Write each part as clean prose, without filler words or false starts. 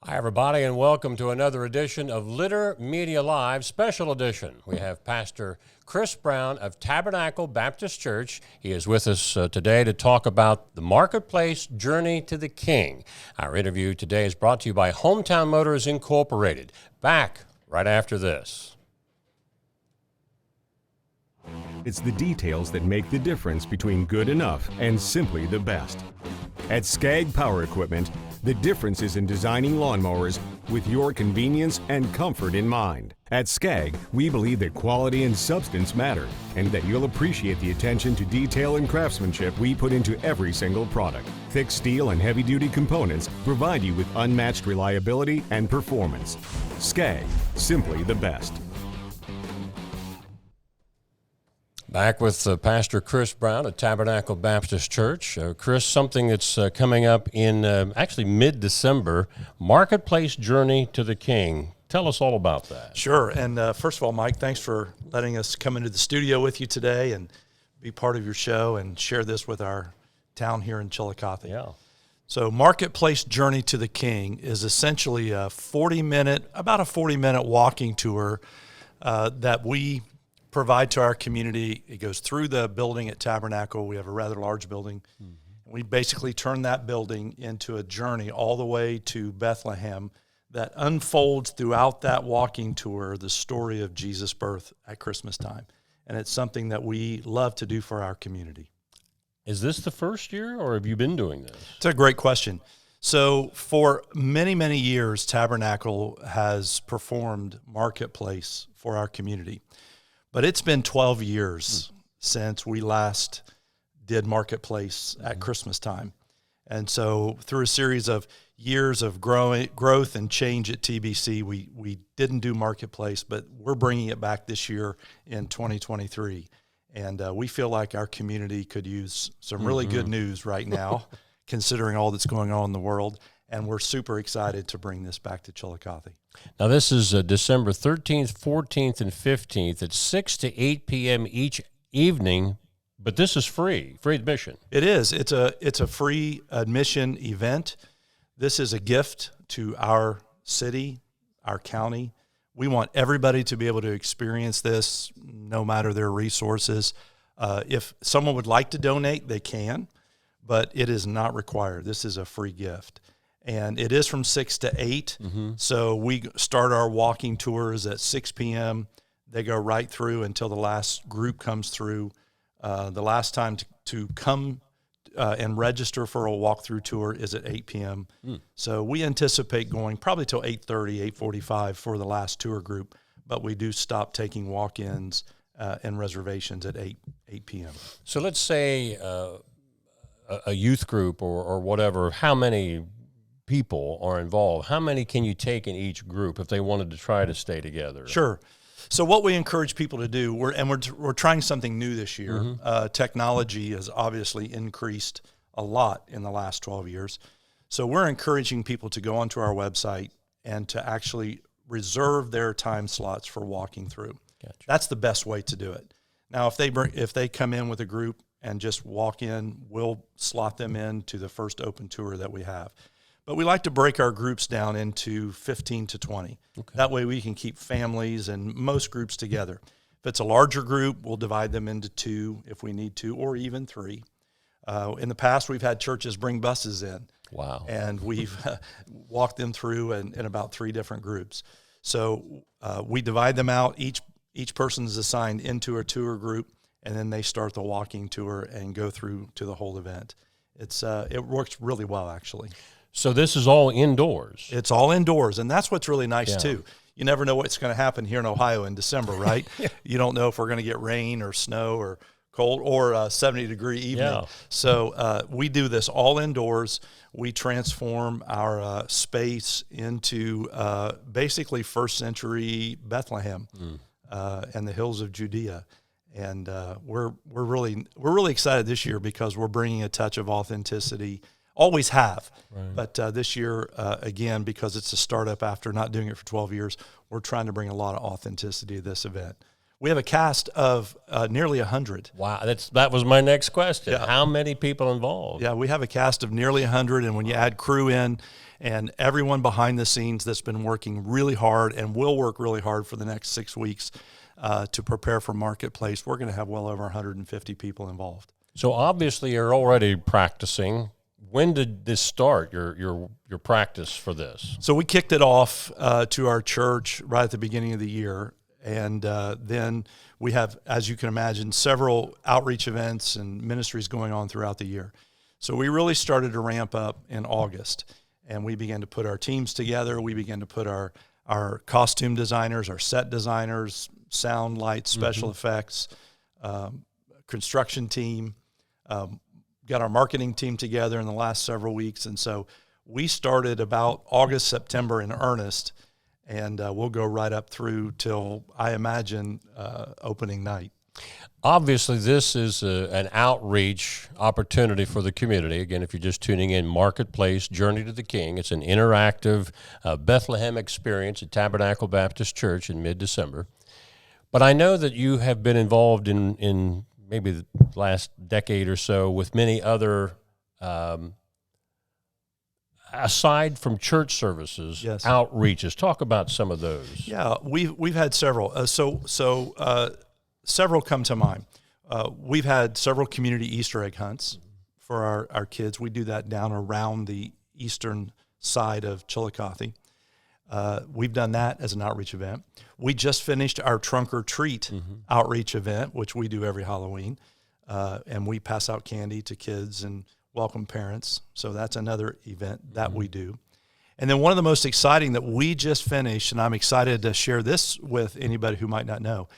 Hi, everybody, and welcome to another edition of Litter Media Live Special Edition. We have Pastor Chris Brown of Tabernacle Baptist Church. He is with us today to talk about the Marketplace Journey to the King. Our interview today is brought to you by Hometown Motors Incorporated. Back right after this. It's the details that make the difference between good enough and simply the best. At Skag Power Equipment, the difference is in designing lawnmowers with your convenience and comfort in mind. At Skag, we believe that quality and substance matter, and that you'll appreciate the attention to detail and craftsmanship we put into every single product. Thick steel and heavy-duty components provide you with unmatched reliability and performance. Skag, simply the best. Back with Pastor Chris Brown at Tabernacle Baptist Church. Chris, something that's coming up in actually mid-December, Marketplace Journey to the King. Tell us all about that. Sure. And first of all, Mike, thanks for letting us come into the studio with you today and be part of your show and share this with our town here in Chillicothe. Yeah. So Marketplace Journey to the King is essentially about a 40-minute walking tour that we provide to our community. It goes through the building at Tabernacle. We have a rather large building. Mm-hmm. We basically turn that building into a journey all the way to Bethlehem that unfolds throughout that walking tour the story of Jesus' birth at Christmas time. And it's something that we love to do for our community. Is this the first year, or have you been doing this? It's a great question. So for many, many years, Tabernacle has performed Marketplace for our community. But it's been 12 years since we last did Marketplace at Christmas time. And so through a series of years of growth and change at TBC, we didn't do Marketplace, but we're bringing it back this year in 2023. And we feel like our community could use some really good news right now, considering all that's going on in the world. And we're super excited to bring this back to Chillicothe. Now, this is December 13th, 14th, and 15th at 6 to 8 p.m. each evening, but this is free admission. It is. It's a free admission event. This is a gift to our city, our county. We want everybody to be able to experience this, no matter their resources. If someone would like to donate, they can, but it is not required. This is a free gift. And it is from 6 to 8. Mm-hmm. So we start our walking tours at 6 p.m. They go right through until the last group comes through. The last time to come and register for a walkthrough tour is at 8 p.m. So we anticipate going probably till 8:30, 8:45 for the last tour group, but we do stop taking walk-ins and reservations at 8 p.m. So let's say a youth group or whatever, how many people are involved? How many can you take in each group if they wanted to try to stay together? Sure. So what we encourage people to do, we're trying something new this year. Mm-hmm. Technology has obviously increased a lot in the last 12 years. So we're encouraging people to go onto our website and to actually reserve their time slots for walking through. Gotcha. That's the best way to do it. Now, if they come in with a group and just walk in, we'll slot them in to the first open tour that we have. But we like to break our groups down into 15 to 20. Okay. That way we can keep families and most groups together. If it's a larger group, we'll divide them into 2 if we need to, or even 3. In the past, we've had churches bring buses in. Wow. And we've walked them through in about 3 different groups. So we divide them out. Each person is assigned into a tour group, and then they start the walking tour and go through to the whole event. It works really well, actually. So this is all indoors? It's all indoors, and that's what's really nice, too. You never know what's going to happen here in Ohio in December, right? Yeah. You don't know if we're going to get rain or snow or cold or 70-degree evening. Yeah. So we do this all indoors. We transform our space into basically first-century Bethlehem and the hills of Judea. And we're really excited this year because we're bringing a touch of authenticity. Always have, right. But this year, again, because it's a startup after not doing it for 12 years, we're trying to bring a lot of authenticity to this event. We have a cast of nearly 100. Wow, that was my next question. Yeah. How many people involved? Yeah, we have a cast of nearly 100, and when you add crew in and everyone behind the scenes that's been working really hard and will work really hard for the next 6 weeks to prepare for Marketplace, we're going to have well over 150 people involved. So obviously you're already practicing. When did this start, your practice for this? So we kicked it off to our church right at the beginning of the year. And then we have, as you can imagine, several outreach events and ministries going on throughout the year. So we really started to ramp up in August, and we began to put our teams together. We began to put our costume designers, our set designers, sound, light, special effects, construction team, got our marketing team together in the last several weeks. And so we started about August, September in earnest, and we'll go right up through till, I imagine, opening night. Obviously, this is an outreach opportunity for the community. Again, if you're just tuning in, Marketplace, Journey to the King. It's an interactive Bethlehem experience at Tabernacle Baptist Church in mid-December. But I know that you have been involved in maybe the last decade or so with many other aside from church services, yes, outreaches. Talk about some of those. Yeah, we've had several. Several come to mind. We've had several community Easter egg hunts for our kids. We do that down around the eastern side of Chillicothe. We've done that as an outreach event. We just finished our Trunk or Treat outreach event, which we do every Halloween, and we pass out candy to kids and welcome parents. So that's another event that we do. And then one of the most exciting that we just finished, and I'm excited to share this with anybody who might not know.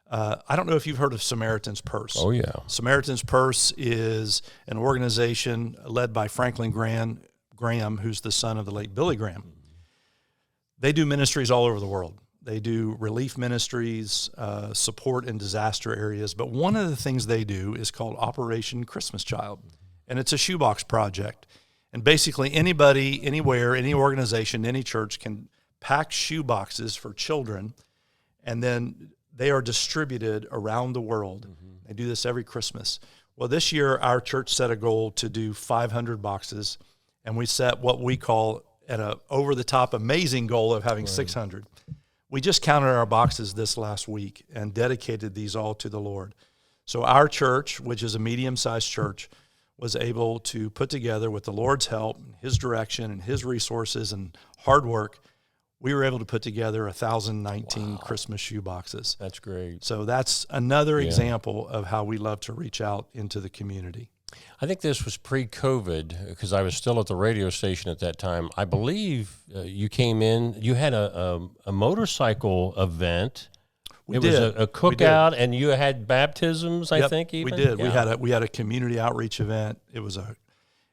I don't know if you've heard of Samaritan's Purse. Oh, yeah. Samaritan's Purse is an organization led by Franklin Graham, who's the son of the late Billy Graham. They do ministries all over the world. They do relief ministries, support in disaster areas. But one of the things they do is called Operation Christmas Child. And it's a shoebox project. And basically anybody, anywhere, any organization, any church can pack shoe boxes for children, and then they are distributed around the world. They do this every Christmas. Well, this year our church set a goal to do 500 boxes, and we set what we call an over-the-top amazing goal of having 600. We just counted our boxes this last week and dedicated these all to the Lord. So our church, which is a medium-sized church, was able to put together, with the Lord's help, His direction, and His resources and hard work, we were able to put together 1,019 Christmas shoe boxes. That's great. So that's another example of how we love to reach out into the community. I think this was pre-COVID, because I was still at the radio station at that time. I believe you came in, you had a motorcycle event. It was a cookout, and you had baptisms, I think, even? We did. Yeah. We had a community outreach event. It was a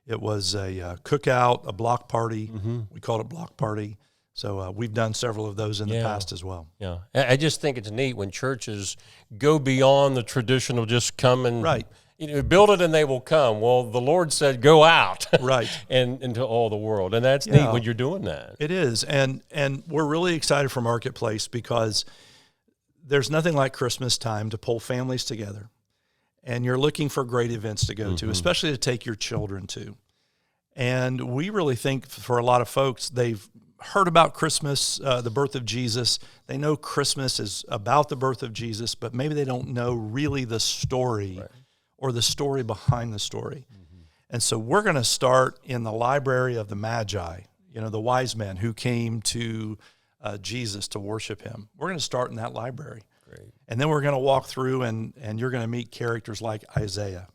cookout, a block party. We called it block party. So we've done several of those in the past as well. Yeah. I just think it's neat when churches go beyond the traditional just come and build it and they will come. Well, the Lord said go out and into all the world. And that's neat when you're doing that. It is. And we're really excited for Marketplace because there's nothing like Christmas time to pull families together. And you're looking for great events to go to, especially to take your children to. And we really think for a lot of folks, they've heard about Christmas, the birth of Jesus. They know Christmas is about the birth of Jesus, but maybe they don't know really the story or the story behind the story. And so we're going to start in the library of the Magi, the wise men who came to Jesus to worship him. We're going to start in that library. Great. And then we're going to walk through and you're going to meet characters like Isaiah.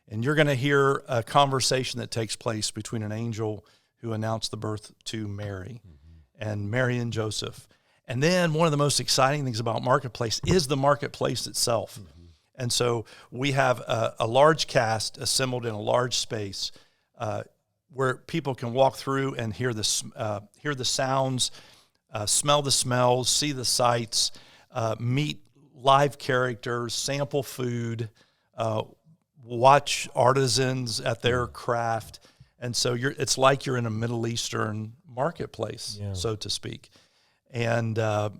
And you're going to hear a conversation that takes place between an angel who announced the birth to Mary and Mary and Joseph. And then one of the most exciting things about Marketplace is the Marketplace itself. And so we have a large cast assembled in a large space where people can walk through and hear the sounds, smell the smells, see the sights, meet live characters, sample food, watch artisans at their craft. And so it's like you're in a Middle Eastern marketplace, so to speak. And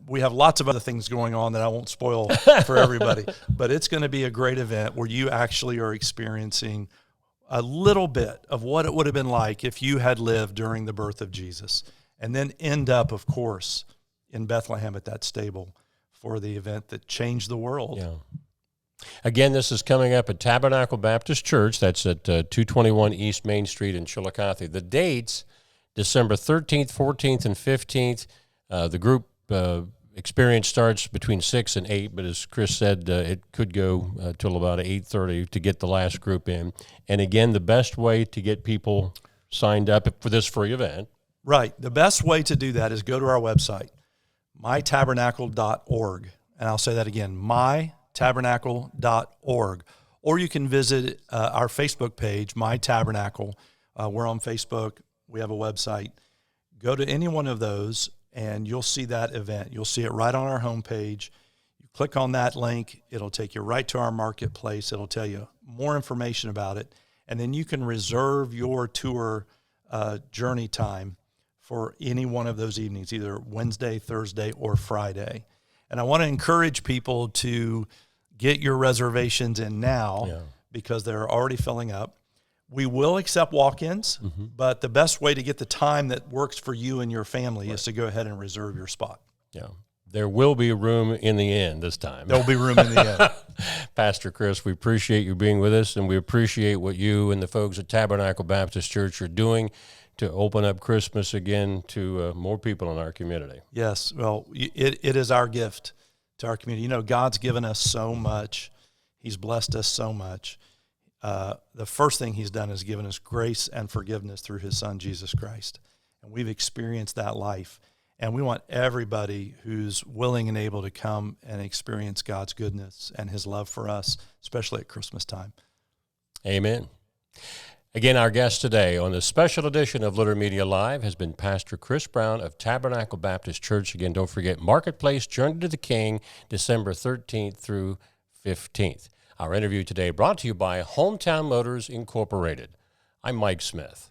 we have lots of other things going on that I won't spoil for everybody. But it's going to be a great event where you actually are experiencing a little bit of what it would have been like if you had lived during the birth of Jesus, and then end up, of course, in Bethlehem at that stable for the event that changed the world. Yeah. Again, this is coming up at Tabernacle Baptist Church. That's at 221 East Main Street in Chillicothe. The dates, December 13th, 14th, and 15th. The group experience starts between 6 and 8, but as Chris said, it could go till about 8:30 to get the last group in. And again, the best way to get people signed up for this free event. Right. The best way to do that is go to our website, mytabernacle.org. And I'll say that again, mytabernacle.org. Or you can visit our Facebook page, My Tabernacle. We're on Facebook. We have a website. Go to any one of those, and you'll see that event. You'll see it right on our homepage. You click on that link. It'll take you right to our marketplace. It'll tell you more information about it. And then you can reserve your tour journey time for any one of those evenings, either Wednesday, Thursday, or Friday. And I want to encourage people to get your reservations in now because they're already filling up. We will accept walk-ins, but the best way to get the time that works for you and your family is to go ahead and reserve your spot. Yeah. There will be room in the end this time. There'll be room in the end. Pastor Chris, we appreciate you being with us, and we appreciate what you and the folks at Tabernacle Baptist Church are doing to open up Christmas again to more people in our community. Yes. Well, it is our gift to our community. You know, God's given us so much. He's blessed us so much. The first thing he's done is given us grace and forgiveness through his son, Jesus Christ. And we've experienced that life. And we want everybody who's willing and able to come and experience God's goodness and his love for us, especially at Christmas time. Amen. Again, our guest today on this special edition of Litter Media Live has been Pastor Chris Brown of Tabernacle Baptist Church. Again, don't forget Marketplace Journey to the King, December 13th through 15th. Our interview today brought to you by Hometown Motors Incorporated. I'm Mike Smith.